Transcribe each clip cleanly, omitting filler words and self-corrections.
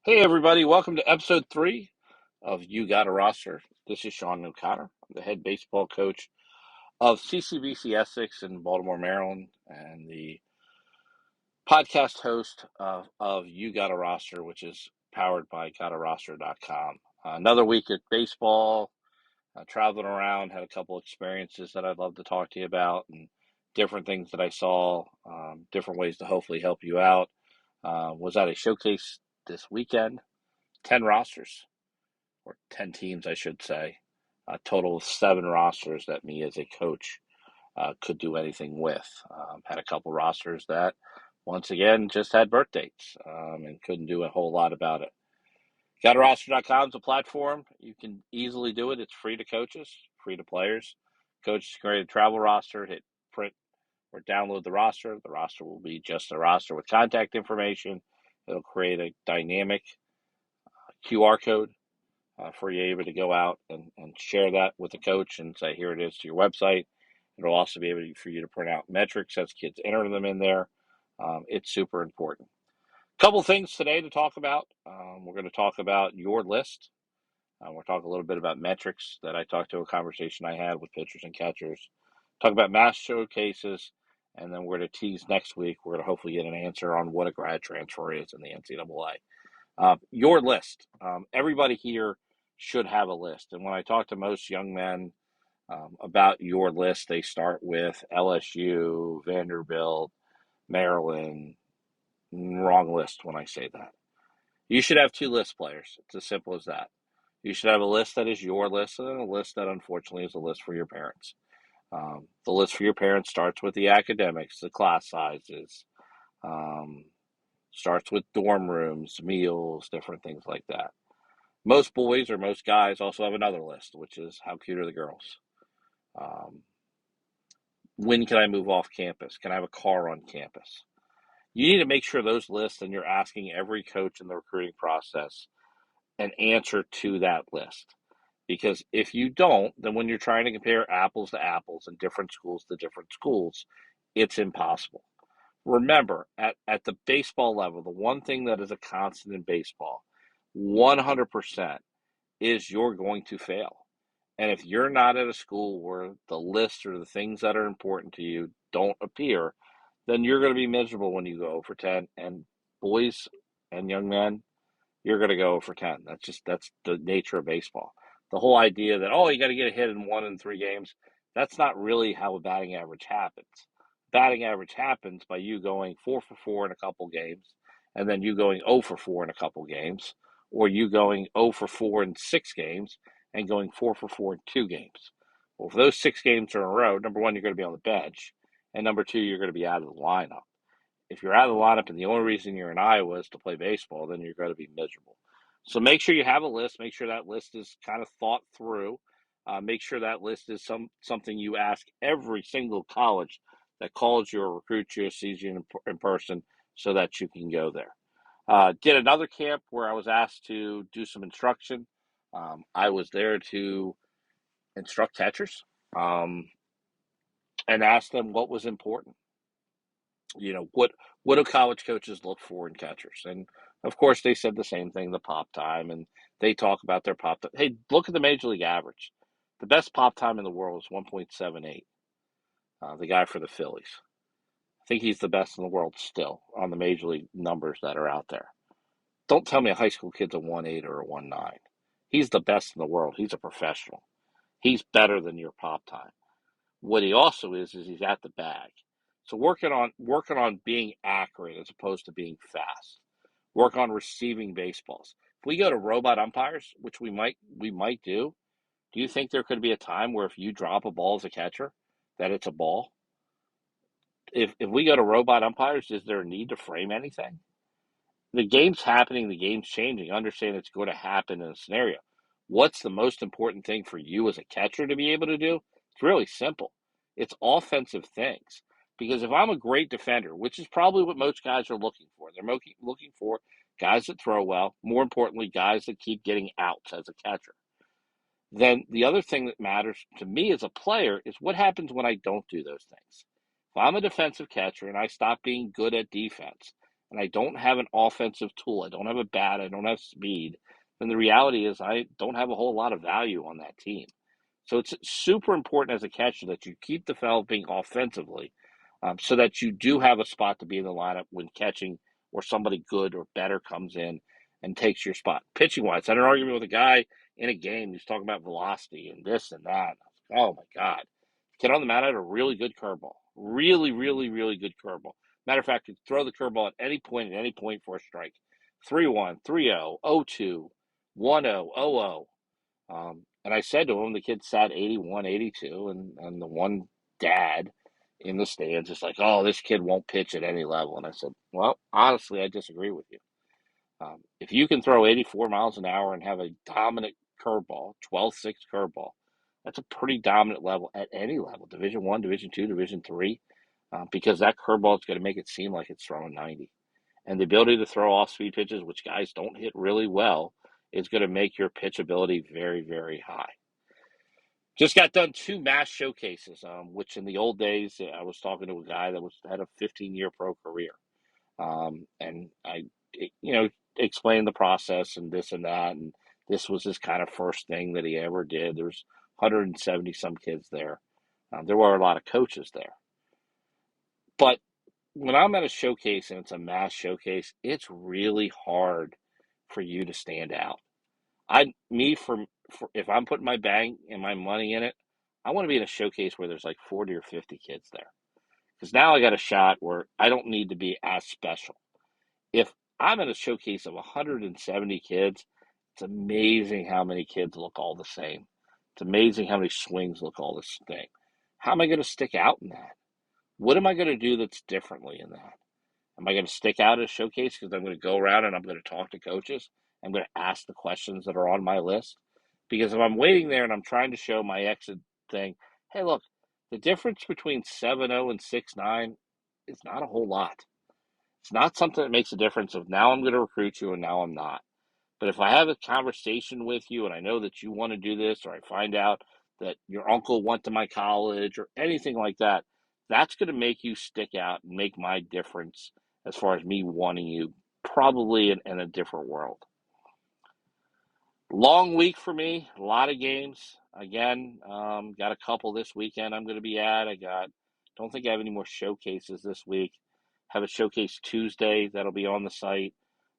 Hey everybody, welcome to episode 3 of You Got a Roster. This is Sean O'Connor. I'm the head baseball coach of CCBC Essex in Baltimore, Maryland, and the podcast host of You Got a Roster, which is powered by gotaroster.com. Another week at baseball, traveling around, had a couple experiences that I'd love to talk to you about, and different things that I saw, different ways to hopefully help you out. Was at a showcase this weekend, 10 rosters. Or 10 teams, I should say, a total of 7 rosters that me as a coach could do anything with. Had a couple rosters that, once again, just had birth dates and couldn't do a whole lot about it. GotARoster.com is a platform. You can easily do it. It's free to coaches, free to players. Coaches can create a travel roster, hit print or download the roster. The roster will be just a roster with contact information. It'll create a dynamic QR code for you able to go out and share that with the coach and say, here it is to your website. It'll also be able for you to print out metrics as kids enter them in there. It's super important. Couple things today to talk about. We're going to talk about your list. We'll talk a little bit about metrics that I talked to a conversation I had with pitchers and catchers. Talk about mass showcases. And then we're going to tease next week. We're going to hopefully get an answer on what a grad transfer is in the NCAA. Your list. Everybody here should have a list. And when I talk to most young men about your list, they start with LSU, Vanderbilt, Maryland. Wrong list when I say that. You should have 2 list players. It's as simple as that. You should have a list that is your list and a list that unfortunately is a list for your parents. The list for your parents starts with the academics, the class sizes, um, starts with dorm rooms, meals, different things like that. Most boys or most guys also have another list, which is how cute are the girls? Um, when can I move off campus? Can I have a car on campus? You need to make sure those lists, and you're asking every coach in the recruiting process an answer to that list. Because if you don't, then when you're trying to compare apples to apples and different schools to different schools, it's impossible. Remember, at the baseball level, the one thing that is a constant in baseball, 100%, is you're going to fail. And if you're not at a school where the list or the things that are important to you don't appear, then you're going to be miserable when you go over 10. And boys and young men, you're going to go over 10. That's the nature of baseball. The whole idea that, oh, you got to get a hit in 1 in 3 games, that's not really how a batting average happens. Batting average happens by you going 4 for 4 in a couple games, and then you going 0 for 4 in a couple games, or you going 0 for 4 in 6 games and going 4 for 4 in 2 games. Well, if those 6 games are in a row, number one, you're going to be on the bench, and number two, you're going to be out of the lineup. If you're out of the lineup and the only reason you're in Iowa is to play baseball, then you're going to be miserable. So make sure you have a list. Make sure that list is kind of thought through. Make sure that list is something you ask every single college that calls you or recruits you or sees you in person so that you can go there. Did another camp where I was asked to do some instruction. I was there to instruct catchers and ask them what was important. What do college coaches look for in catchers? And of course, they said the same thing: the pop time, and they talk about their pop time. Hey, look at the major league average. The best pop time in the world is 1.78. The guy for the Phillies, I think he's the best in the world still on the major league numbers that are out there. Don't tell me a high school kid's a 1.8 or a 1.9. He's the best in the world. He's a professional. He's better than your pop time. What he also is he's at the bag. So working on being accurate as opposed to being fast. Work on receiving baseballs. If we go to robot umpires, which we might do you think there could be a time where if you drop a ball as a catcher, that it's a ball? If we go to robot umpires, is there a need to frame anything? The game's happening, the game's changing. Understand it's going to happen in a scenario. What's the most important thing for you as a catcher to be able to do? It's really simple. It's offensive things. Because if I'm a great defender, which is probably what most guys are looking for, they're looking for guys that throw well, more importantly, guys that keep getting outs as a catcher. Then the other thing that matters to me as a player is what happens when I don't do those things. If I'm a defensive catcher and I stop being good at defense, and I don't have an offensive tool, I don't have a bat, I don't have speed, then the reality is I don't have a whole lot of value on that team. So it's super important as a catcher that you keep developing offensively, so that you do have a spot to be in the lineup when catching or somebody good or better comes in and takes your spot. Pitching wise, I had an argument with a guy in a game. He's talking about velocity and this and that. I was like, oh my God. Kid on the mound had a really good curveball. Really, really, really good curveball. Matter of fact, could throw the curveball at any point for a strike. 3-1, 3-0, 0-2, 1-0, 0-0. And I said to him, the kid sat 81, 82, and the one dad in the stands is like, oh, this kid won't pitch at any level. And I said, well, honestly, I disagree with you. If you can throw 84 miles an hour and have a dominant curveball, 12-6 curveball, that's a pretty dominant level at any level, Division One, Division Two, Division Three, because that curveball is going to make it seem like it's throwing 90. And the ability to throw off-speed pitches, which guys don't hit really well, is going to make your pitchability very, very high. Just got done 2 mass showcases, which in the old days, I was talking to a guy that had a 15-year pro career. And I, explained the process and this and that. And this was his kind of first thing that he ever did. There's 170 some kids there. There were a lot of coaches there. But when I'm at a showcase and it's a mass showcase, it's really hard for you to stand out. For if I'm putting my bank and my money in it, I want to be in a showcase where there's like 40 or 50 kids there. Because now I got a shot where I don't need to be as special. If I'm at a showcase of 170 kids, it's amazing how many kids look all the same. It's amazing how many swings look all the same. How am I going to stick out in that? What am I going to do that's differently in that? Am I going to stick out at a showcase because I'm going to go around and I'm going to talk to coaches? I'm going to ask the questions that are on my list. Because if I'm waiting there and I'm trying to show my exit thing, hey, look, the difference between 7-0 and 6-9 is not a whole lot. It's not something that makes a difference of now I'm going to recruit you and now I'm not. But if I have a conversation with you and I know that you want to do this, or I find out that your uncle went to my college or anything like that, that's going to make you stick out and make my difference as far as me wanting you, probably in a different world. Long week for me, a lot of games. Again, got a couple this weekend I'm going to be at. Don't think I have any more showcases this week. Have a showcase Tuesday that'll be on the site,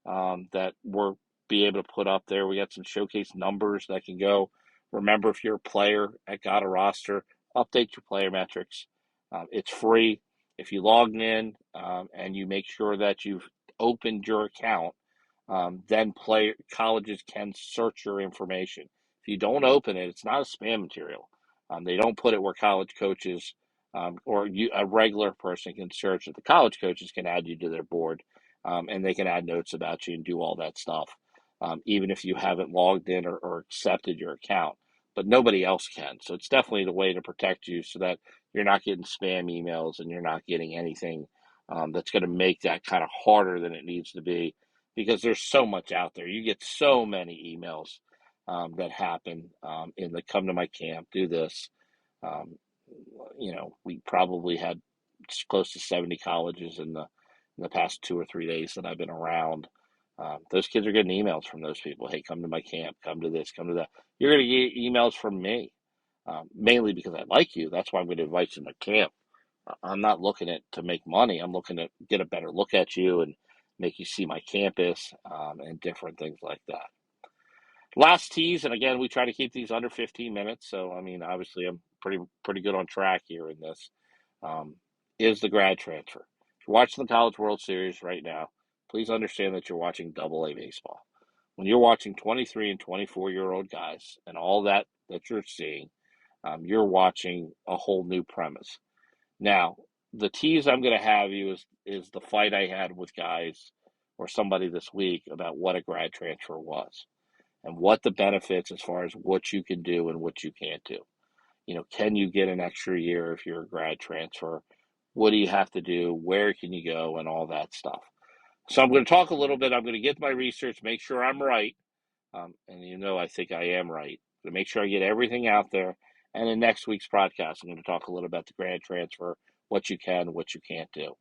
that we'll be able to put up there. We got some showcase numbers that can go. Remember, if you're a player at Got a Roster, update your player metrics. It's free. If you log in, and you make sure that you've opened your account, then colleges can search your information. If you don't open it, it's not a spam material. They don't put it where college coaches, a regular person can search it. The college coaches can add you to their board, and they can add notes about you and do all that stuff, even if you haven't logged in or accepted your account. But nobody else can. So it's definitely the way to protect you so that you're not getting spam emails and you're not getting anything, that's going to make that kind of harder than it needs to be, because there's so much out there. You get so many emails, that happen, in the come to my camp, do this. Um, we probably had close to 70 colleges in the past 2 or 3 days that I've been around. Those kids are getting emails from those people. Hey, come to my camp, come to this, come to that. You're going to get emails from me, mainly because I like you. That's why I'm going to invite you to my camp. I'm not looking at to make money. I'm looking to get a better look at you and make you see my campus, and different things like that. Last tease, and again, we try to keep these under 15 minutes. So, I mean, obviously, I'm pretty good on track here in this. Um, is the grad transfer? If you're watching the College World Series right now, please understand that you're watching Double A baseball. When you're watching 23 and 24-year-old guys and all that you're seeing, you're watching a whole new premise. Now, the tease I'm going to have you is the fight I had with guys or somebody this week about what a grad transfer was and what the benefits as far as what you can do and what you can't do. Can you get an extra year if you're a grad transfer? What do you have to do? Where can you go? And all that stuff. So I'm going to talk a little bit. I'm going to get my research, make sure I'm right. And I think I am right. I'm going to make sure I get everything out there. And in next week's podcast, I'm going to talk a little about the grad transfer, what you can, what you can't do.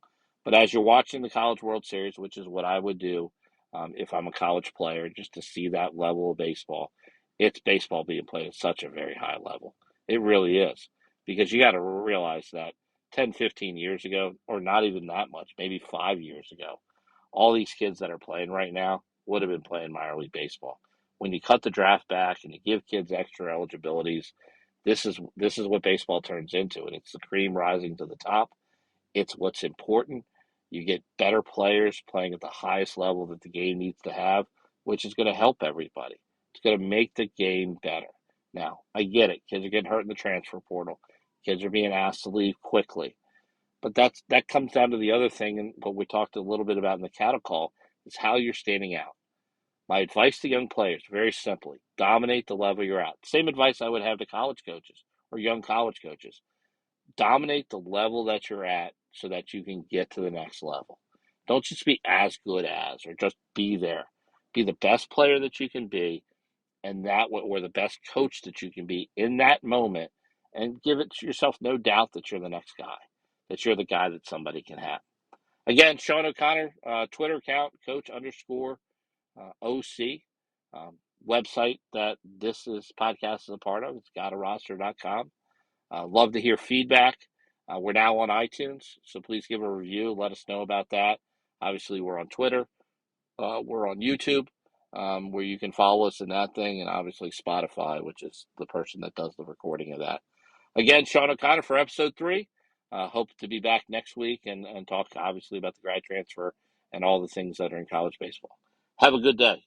But as you're watching the College World Series, which is what I would do if I'm a college player, just to see that level of baseball, it's baseball being played at such a very high level. It really is. Because you got to realize that 10, 15 years ago, or not even that much, maybe 5 years ago, all these kids that are playing right now would have been playing minor league baseball. When you cut the draft back and you give kids extra eligibilities, this is what baseball turns into, and it's the cream rising to the top. It's what's important. You get better players playing at the highest level that the game needs to have, which is going to help everybody. It's going to make the game better. Now, I get it. Kids are getting hurt in the transfer portal. Kids are being asked to leave quickly. But that comes down to the other thing, and what we talked a little bit about in the cattle call, is how you're standing out. My advice to young players, very simply, dominate the level you're at. Same advice I would have to college coaches or young college coaches. Dominate the level that you're at so that you can get to the next level. Don't just be as good as, or just be there. Be the best player that you can be, and or the best coach that you can be in that moment, and give it to yourself no doubt that you're the next guy, that you're the guy that somebody can have. Again, Sean O'Connor, Twitter account, coach underscore OC. Website that this podcast is a part of. It's gotaroster.com. Love to hear feedback. We're now on iTunes, so please give a review. Let us know about that. Obviously, we're on Twitter. We're on YouTube, where you can follow us in that thing, and obviously Spotify, which is the person that does the recording of that. Again, Sean O'Connor for episode 3. Hope to be back next week and talk, obviously, about the grad transfer and all the things that are in college baseball. Have a good day.